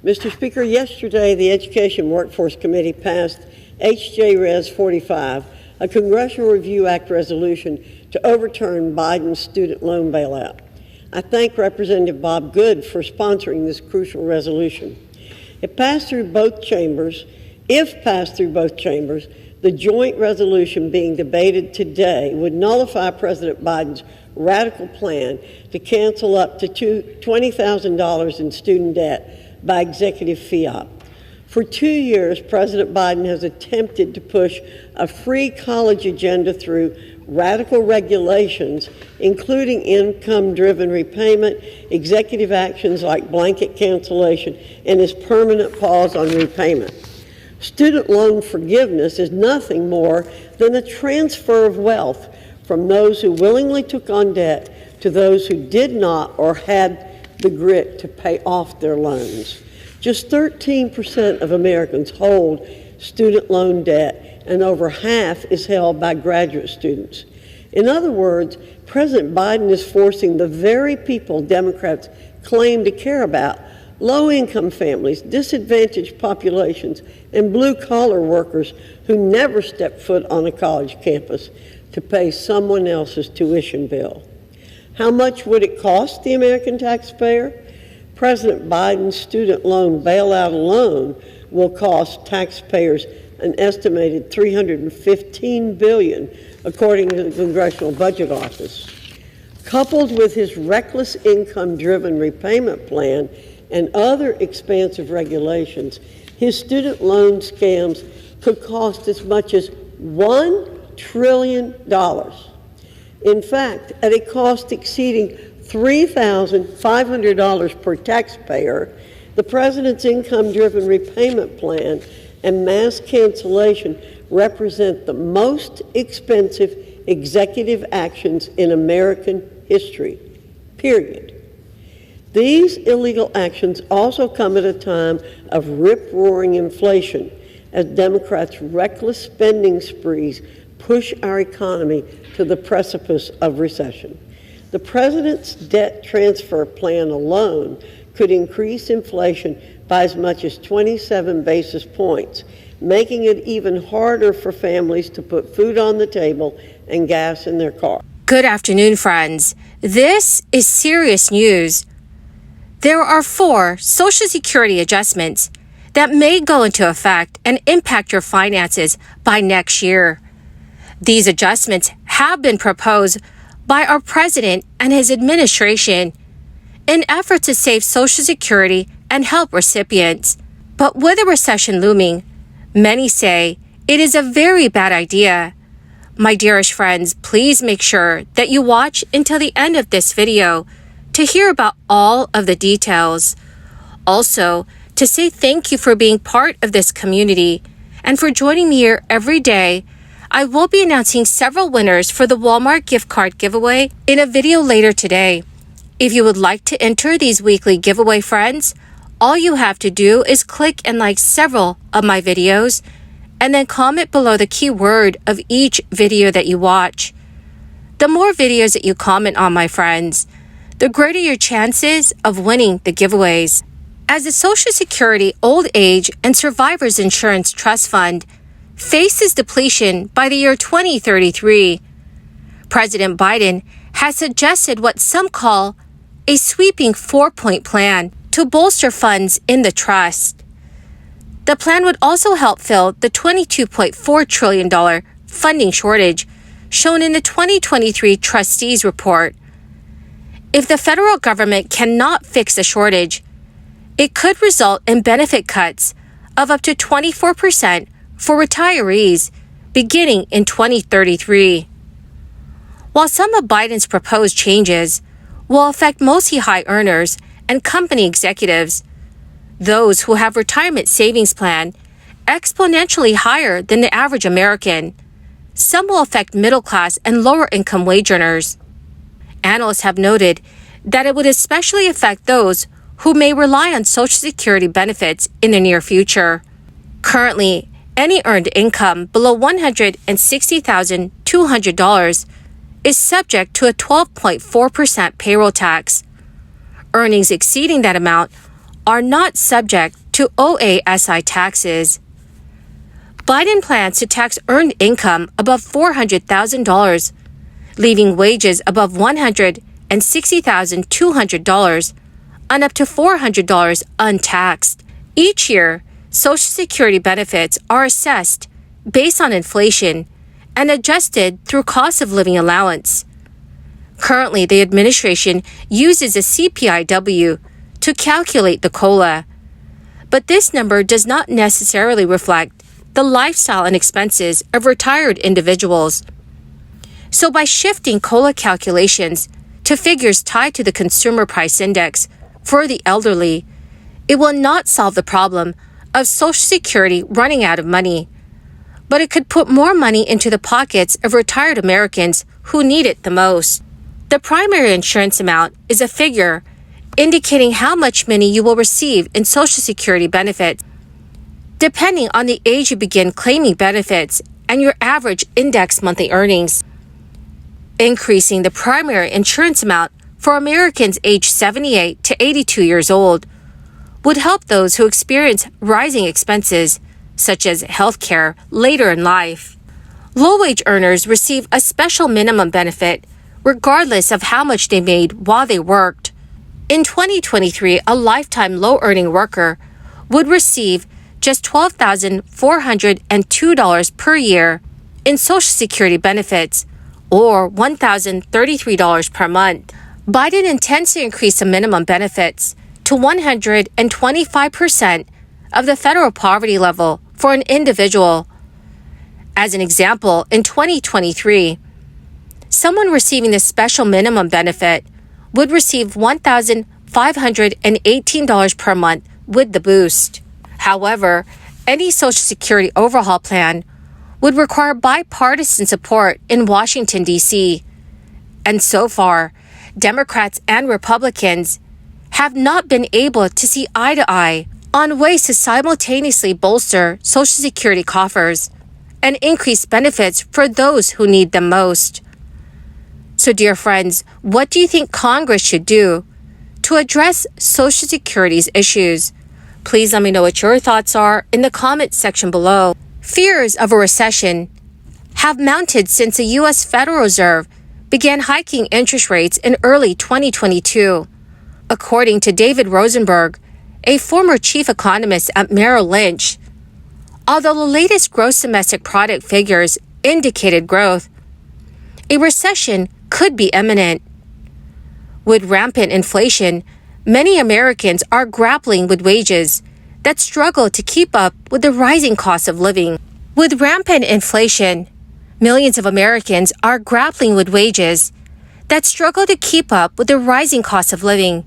Mr. Speaker, yesterday the Education Workforce Committee passed H.J. Res. 45, a Congressional Review Act resolution to overturn Biden's student loan bailout. I thank Representative Bob Good for sponsoring this crucial resolution. If passed through both chambers, the joint resolution being debated today would nullify President Biden's radical plan to cancel up to $20,000 in student debt by executive fiat. For 2 years, President Biden has attempted to push a free college agenda through radical regulations, including income-driven repayment, executive actions like blanket cancellation, and his permanent pause on repayment. Student loan forgiveness is nothing more than a transfer of wealth from those who willingly took on debt to those who did not or had the grit to pay off their loans. Just 13% of Americans hold student loan debt, and over half is held by graduate students. In other words, President Biden is forcing the very people Democrats claim to care about, low-income families, disadvantaged populations, and blue-collar workers who never step foot on a college campus, to pay someone else's tuition bill. How much would it cost the American taxpayer? President Biden's student loan bailout alone will cost taxpayers an estimated $315 billion, according to the Congressional Budget Office. Coupled with his reckless income-driven repayment plan and other expansive regulations, his student loan scams could cost as much as $1 trillion. In fact, at a cost exceeding $3,500 per taxpayer, the president's income-driven repayment plan and mass cancellation represent the most expensive executive actions in American history, period. These illegal actions also come at a time of rip-roaring inflation, as Democrats' reckless spending sprees push our economy to the precipice of recession. The president's debt transfer plan alone could increase inflation by as much as 27 basis points, making it even harder for families to put food on the table and gas in their car. Good afternoon, friends. This is serious news. There are 4 Social Security adjustments that may go into effect and impact your finances by next year. These adjustments have been proposed by our president and his administration in effort to save Social Security and help recipients. But with a recession looming, many say it is a very bad idea. My dearest friends, please make sure that you watch until the end of this video to hear about all of the details. Also, to say thank you for being part of this community and for joining me here every day. I will be announcing several winners for the Walmart gift card giveaway in a video later today. If you would like to enter these weekly giveaway, friends, all you have to do is click and like several of my videos and then comment below the keyword of each video that you watch. The more videos that you comment on, my friends, the greater your chances of winning the giveaways. As the Social Security Old Age and Survivors Insurance Trust Fund faces depletion by the year 2033, President Biden has suggested what some call a sweeping 4-point plan to bolster funds in the trust. The plan would also help fill the $22.4 trillion funding shortage shown in the 2023 Trustees Report. If the federal government cannot fix the shortage, it could result in benefit cuts of up to 24% for retirees beginning in 2033. While some of Biden's proposed changes will affect mostly high earners and company executives, those who have retirement savings plan exponentially higher than the average American, some will affect middle class and lower income wage earners. Analysts have noted that it would especially affect those who may rely on Social Security benefits in the near future. Currently, any earned income below $160,200 is subject to a 12.4% payroll tax. Earnings exceeding that amount are not subject to OASI taxes. Biden plans to tax earned income above $400,000, leaving wages above $160,200 and up to $400 untaxed. Each year, Social Security benefits are assessed based on inflation and adjusted through cost of living allowance. Currently, the administration uses a CPIW to calculate the COLA, but this number does not necessarily reflect the lifestyle and expenses of retired individuals. So by shifting COLA calculations to figures tied to the Consumer Price Index for the elderly, it will not solve the problem of Social Security running out of money, but it could put more money into the pockets of retired Americans who need it the most. The primary insurance amount is a figure indicating how much money you will receive in Social Security benefits, depending on the age you begin claiming benefits and your average index monthly earnings. Increasing the primary insurance amount for Americans aged 78 to 82 years old would help those who experience rising expenses, such as health care, later in life. Low-wage earners receive a special minimum benefit regardless of how much they made while they worked. In 2023, a lifetime low-earning worker would receive just $12,402 per year in Social Security benefits, or $1,033 per month. Biden intends to increase the minimum benefits to 125% of the federal poverty level for an individual. As an example, in 2023, someone receiving the special minimum benefit would receive $1,518 per month with the boost. However, any Social Security overhaul plan would require bipartisan support in Washington, D.C. And so far, Democrats and Republicans have not been able to see eye to eye on ways to simultaneously bolster Social Security coffers and increase benefits for those who need them most. So, dear friends, what do you think Congress should do to address Social Security's issues? Please let me know what your thoughts are in the comment section below. Fears of a recession have mounted since the U.S. Federal Reserve began hiking interest rates in early 2022. According to David Rosenberg, a former chief economist at Merrill Lynch, although the latest gross domestic product figures indicated growth, a recession could be imminent. With rampant inflation, many Americans are grappling with wages that struggle to keep up with the rising cost of living. With rampant inflation, millions of Americans are grappling with wages that struggle to keep up with the rising cost of living.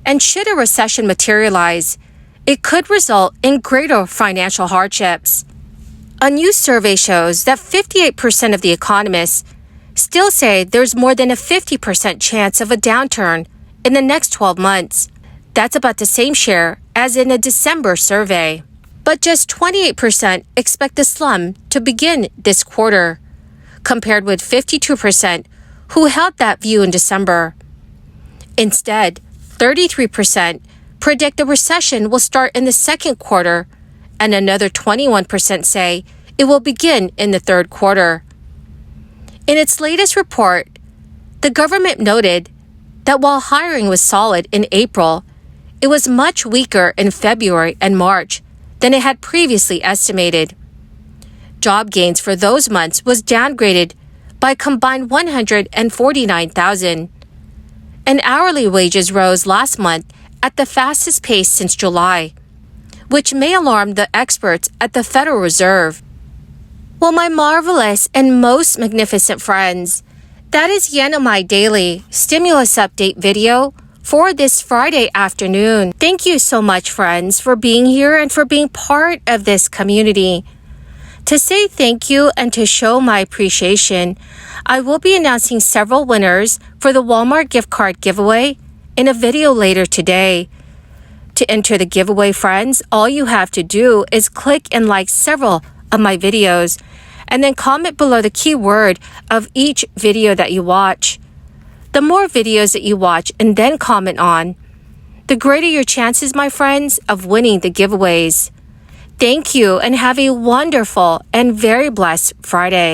And should a recession materialize, it could result in greater financial hardships. A new survey shows that 58% of the economists still say there's more than a 50% chance of a downturn in the next 12 months. That's about the same share as in a December survey. But just 28% expect the slump to begin this quarter, compared with 52% who held that view in December. Instead, 33% predict the recession will start in the second quarter, and another 21% say it will begin in the third quarter. In its latest report, the government noted that while hiring was solid in April, it was much weaker in February and March than it had previously estimated. Job gains for those months was downgraded by a combined 149,000. And hourly wages rose last month at the fastest pace since July, which may alarm the experts at the Federal Reserve. Well, my marvelous and most magnificent friends, that is the end of my daily stimulus update video for this Friday afternoon. Thank you so much, friends, for being here and for being part of this community. To say thank you and to show my appreciation, I will be announcing several winners for the Walmart gift card giveaway in a video later today. To enter the giveaway, friends, all you have to do is click and like several of my videos and then comment below the keyword of each video that you watch. The more videos that you watch and then comment on, the greater your chances, my friends, of winning the giveaways. Thank you and have a wonderful and very blessed Friday.